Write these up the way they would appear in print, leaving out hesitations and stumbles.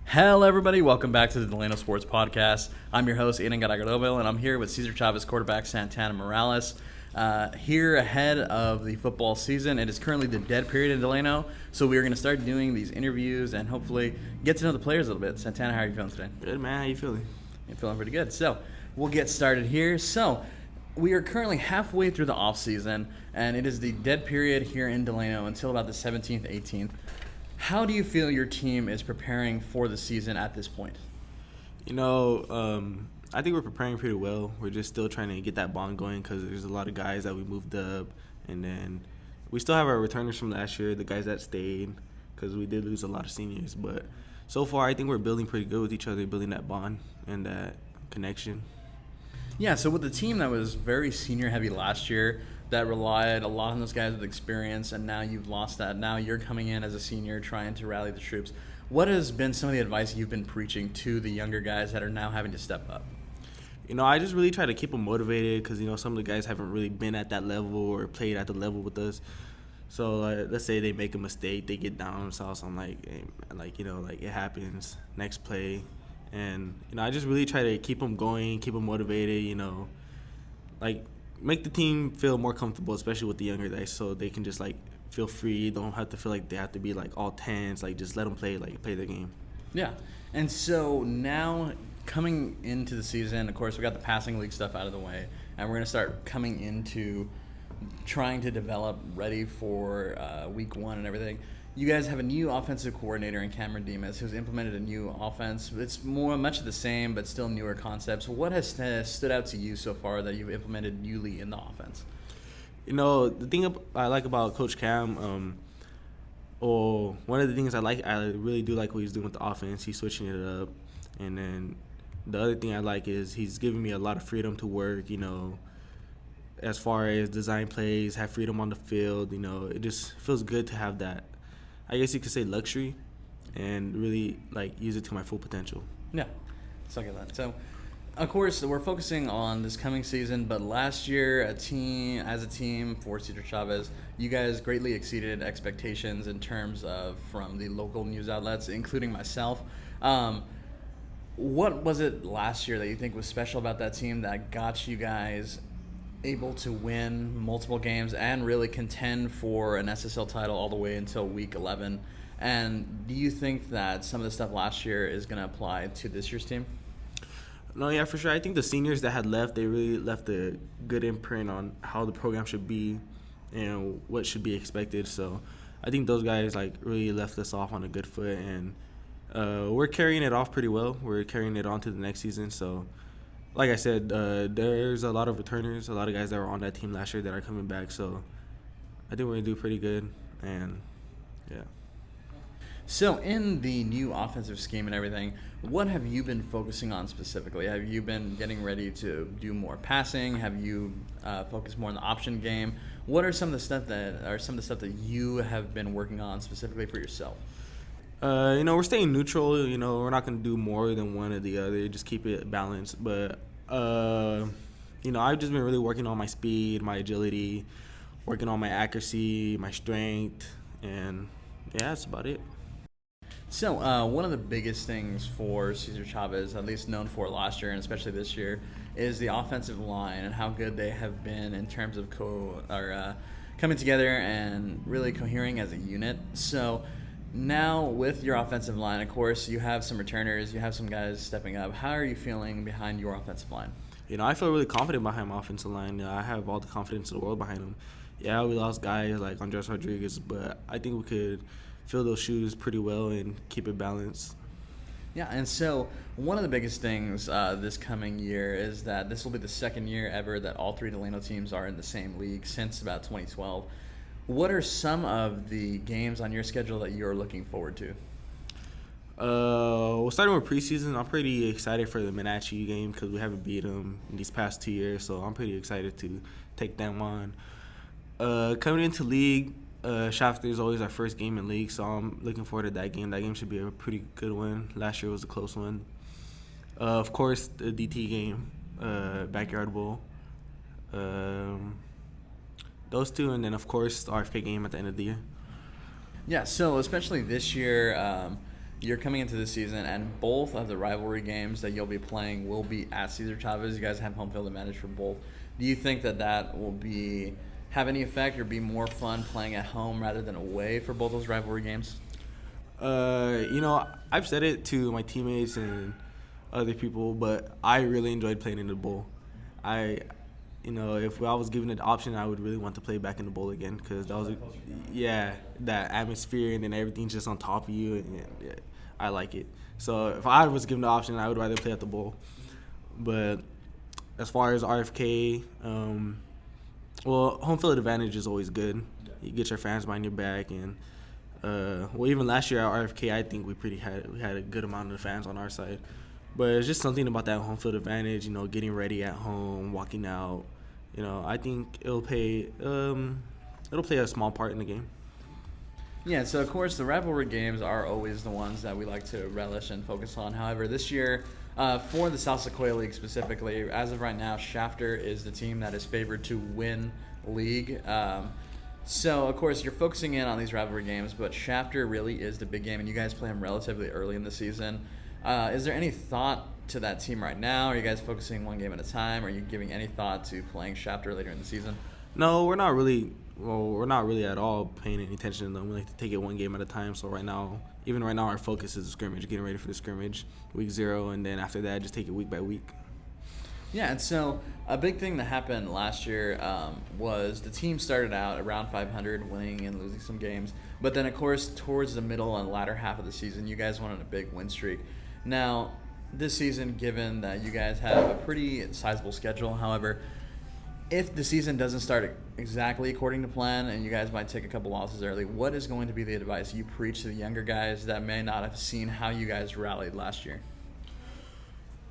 Hello, everybody. Welcome back to the Delano Sports Podcast. I'm your host, Ian Garagardoville, and I'm here with Cesar Chavez quarterback Santana Morales. Here ahead of the football season, it is currently the dead period in Delano, so we are going to start doing these interviews and hopefully get to know the players a little bit. Santana, how are you feeling today? Good, man. How you feeling? I'm feeling pretty good. So we'll get started here. So we are currently halfway through the off season, and it is the dead period here in Delano until about the 17th, 18th. How do you feel your team is preparing for the season at this point? I think we're preparing pretty well. We're just still trying to get that bond going because there's a lot of guys that we moved up. And then we still have our returners from last year, the guys that stayed, because we did lose a lot of seniors. But so far, I think we're building pretty good with each other, building that bond and that connection. Yeah, so with the team that was very senior-heavy last year, that relied a lot on those guys with experience, and now you've lost that. Now you're coming in as a senior trying to rally the troops. What has been some of the advice you've been preaching to the younger guys that are now having to step up? I just really try to keep them motivated because, some of the guys haven't really been at that level or played at the level with us. So, let's say they make a mistake, they get down on themselves. I'm like, hey, it happens. Next play. And, I just really try to keep them going, keep them motivated, make the team feel more comfortable, especially with the younger guys, so they can just, feel free. Don't have to feel like they have to be, all tense. Just let them play their game. Yeah. And so now coming into the season, of course, we got the passing league stuff out of the way, and we're going to start coming into trying to develop ready for week one and everything. You guys have a new offensive coordinator in Cameron Demas who's implemented a new offense. It's much of the same, but still newer concepts. What has stood out to you so far that you've implemented newly in the offense? The thing I like about Coach Cam, one of the things I really do like what he's doing with the offense. He's switching it up. And then the other thing I like is he's giving me a lot of freedom to work, as far as design plays, have freedom on the field. It just feels good to have that, I guess you could say, luxury, and really use it to my full potential. Yeah, suck at that. So, of course, we're focusing on this coming season, but last year, as a team for Cesar Chavez, you guys greatly exceeded expectations in terms of from the local news outlets, including myself. What was it last year that you think was special about that team that got you guys able to win multiple games and really contend for an SSL title all the way until week 11? And do you think that some of the stuff last year is going to apply to this year's team? No, yeah, for sure. I think the seniors that had left, they really left a good imprint on how the program should be and what should be expected. So I think those guys really left us off on a good foot, and we're carrying it off pretty well. We're carrying it on to the next season. So like I said, there's a lot of returners, a lot of guys that were on that team last year that are coming back. So I think we're going to do pretty good, and yeah. So in the new offensive scheme and everything, what have you been focusing on specifically? Have you been getting ready to do more passing? Have you focused more on the option game? What are some of the stuff that you have been working on specifically for yourself? We're staying neutral. We're not going to do more than one or the other. Just keep it balanced. But, I've just been really working on my speed, my agility, working on my accuracy, my strength, and, yeah, that's about it. So one of the biggest things for Cesar Chavez, at least known for last year and especially this year, is the offensive line and how good they have been in terms of coming together and really cohering as a unit. So now with your offensive line, of course, you have some returners, you have some guys stepping up. How are you feeling behind your offensive line? I feel really confident behind my offensive line. I have all the confidence in the world behind them. Yeah, we lost guys like Andres Rodriguez, but I think we could fill those shoes pretty well and keep it balanced. Yeah, and so one of the biggest things this coming year is that this will be the second year ever that all three Delano teams are in the same league since about 2012. What are some of the games on your schedule that you're looking forward to? Starting with preseason, I'm pretty excited for the Menachie game because we haven't beat them in these past 2 years, so I'm pretty excited to take them on. Coming into league, Shafter is always our first game in league, so I'm looking forward to that game. That game should be a pretty good one. Last year was a close one. Of course, the DT game, Backyard Bowl. Those two, and then, of course, the RFK game at the end of the year. Yeah, so especially this year, you're coming into the season, and both of the rivalry games that you'll be playing will be at Cesar Chavez. You guys have home field advantage for both. Do you think that will have any effect or be more fun playing at home rather than away for both those rivalry games? I've said it to my teammates and other people, but I really enjoyed playing in the bowl. If I was given an option, I would really want to play back in the bowl again because that atmosphere and then everything's just on top of you. And yeah, I like it. So if I was given the option, I would rather play at the bowl. But as far as RFK, home field advantage is always good. You get your fans behind your back, and even last year at RFK, I think we had a good amount of fans on our side. But it's just something about that home field advantage, getting ready at home, walking out. I think it'll play a small part in the game. Yeah, so of course the rivalry games are always the ones that we like to relish and focus on. However, this year, for the South Sequoia League specifically, as of right now, Shafter is the team that is favored to win league. So, of course, you're focusing in on these rivalry games, but Shafter really is the big game, and you guys play them relatively early in the season. Is there any thought to that team right now? Are you guys focusing one game at a time? Are you giving any thought to playing Shafter later in the season? No, we're not really at all paying any attention to them. We like to take it one game at a time. So right now, our focus is the scrimmage, getting ready for the scrimmage, week 0, and then after that, just take it week by week. Yeah, and so a big thing that happened last year was the team started out around 500, winning and losing some games. But then, of course, towards the middle and latter half of the season, you guys went on a big win streak. Now, this season, given that you guys have a pretty sizable schedule, however, if the season doesn't start exactly according to plan and you guys might take a couple losses early, what is going to be the advice you preach to the younger guys that may not have seen how you guys rallied last year?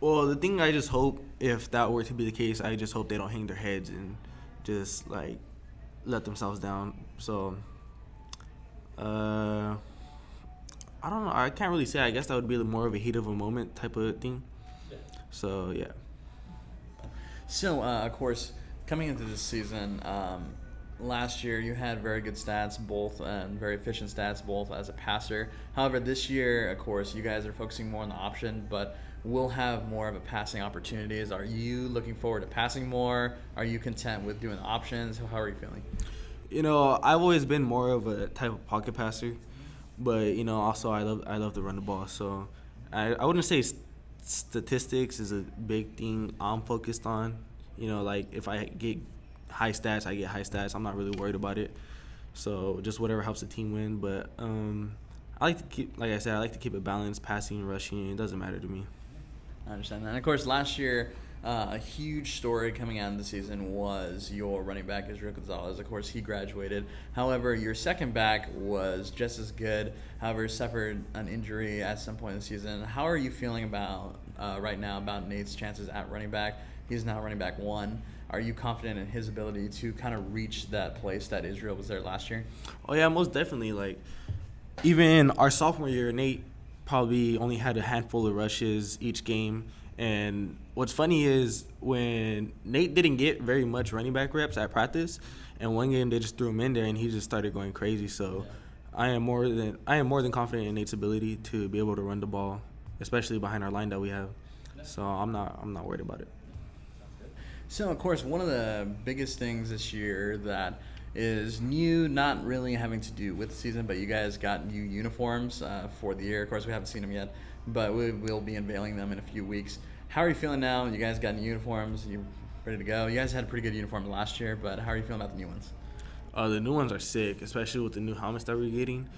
Well, the thing I just hope, if that were to be the case, I just hope they don't hang their heads and just, let themselves down. So, I don't know. I can't really say. I guess that would be more of a heat of a moment type of thing. So, yeah. So, of course, coming into this season, last year you had very good stats, and very efficient stats, both as a passer. However, this year, of course, you guys are focusing more on the option, but will have more of a passing opportunities. Are you looking forward to passing more? Are you content with doing options? How are you feeling? I've always been more of a type of pocket passer, but also I love to run the ball. So I wouldn't say statistics is a big thing I'm focused on. If I get high stats, I get high stats. I'm not really worried about it. So just whatever helps the team win. But I like to keep, like I said, I like to keep it balanced, passing, rushing. It doesn't matter to me. I understand that. And of course, last year, a huge story coming out of the season was your running back, Israel Gonzalez. Of course, he graduated. However, your second back was just as good. However, suffered an injury at some point in the season. How are you feeling about right now about Nate's chances at running back? He's now running back 1. Are you confident in his ability to kind of reach that place that Israel was there last year? Oh, yeah, most definitely. Even our sophomore year, Nate probably only had a handful of rushes each game. And what's funny is when Nate didn't get very much running back reps at practice, and one game they just threw him in there and he just started going crazy. So I am more than confident in Nate's ability to be able to run the ball, especially behind our line that we have. So I'm not worried about it. So, of course, one of the biggest things this year that is new, not really having to do with the season, but you guys got new uniforms for the year. Of course, we haven't seen them yet, but we will be unveiling them in a few weeks. How are you feeling now? You guys got new uniforms. You ready to go? You guys had a pretty good uniform last year, but how are you feeling about the new ones? The new ones are sick, especially with the new helmets that we're getting.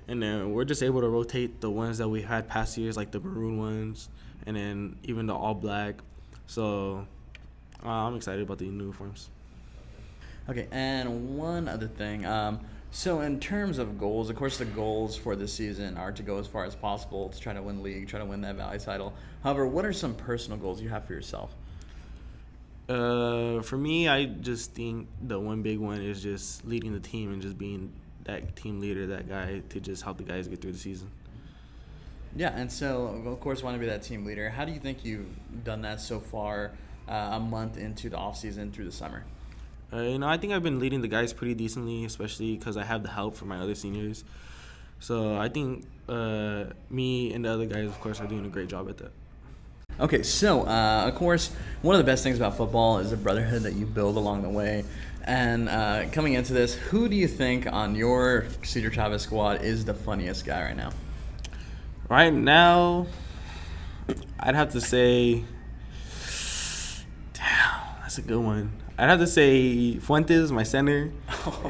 And then we're just able to rotate the ones that we had past years, like the maroon ones, and then even the all black. So I'm excited about the new uniforms. Okay, and one other thing. So in terms of goals, of course, the goals for this season are to go as far as possible to try to win league, try to win that Valley title. However, what are some personal goals you have for yourself? For me, I just think the one big one is just leading the team and just being that team leader, that guy to just help the guys get through the season. Yeah, and so, of course, want to be that team leader. How do you think you've done that so far a month into the offseason through the summer? I think I've been leading the guys pretty decently, especially because I have the help from my other seniors. So I think me and the other guys, of course, are doing a great job at that. Okay, so of course, one of the best things about football is the brotherhood that you build along the way. And coming into this, who do you think on your Cesar Chavez squad is the funniest guy right now? Right now, I'd have to say, damn, that's a good one. I'd have to say Fuentes, my center,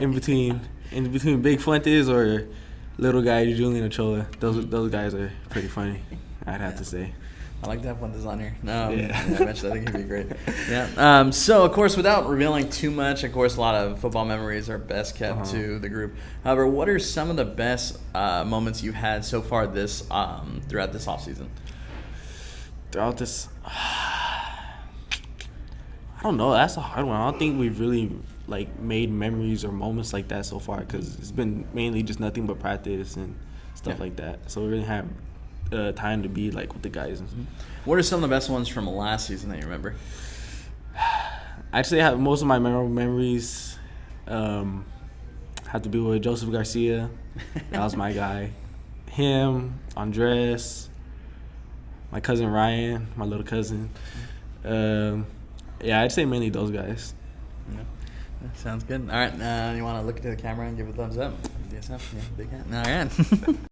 in between Big Fuentes or little guy Julian Ochoa. Those guys are pretty funny. I'd have to say. I like to have Fuentes on here. Yeah. Eventually, I think he'd be great. Yeah. So, of course, without revealing too much, of course, a lot of football memories are best kept to the group. However, what are some of the best moments you've had so far throughout this offseason? Throughout this, I don't know. That's a hard one. I don't think we've really made memories or moments like that so far because it's been mainly just nothing but practice and stuff like that. So we really have time to be with the guys. What are some of the best ones from last season that you remember? I'd say most of my memorable memories have to do with Joseph Garcia. That was my guy. Him, Andres, my cousin Ryan, my little cousin. Yeah, I'd say mainly those guys. Yeah. That sounds good. All right, you want to look into the camera and give a thumbs up? DSM, yeah, big hand. All right.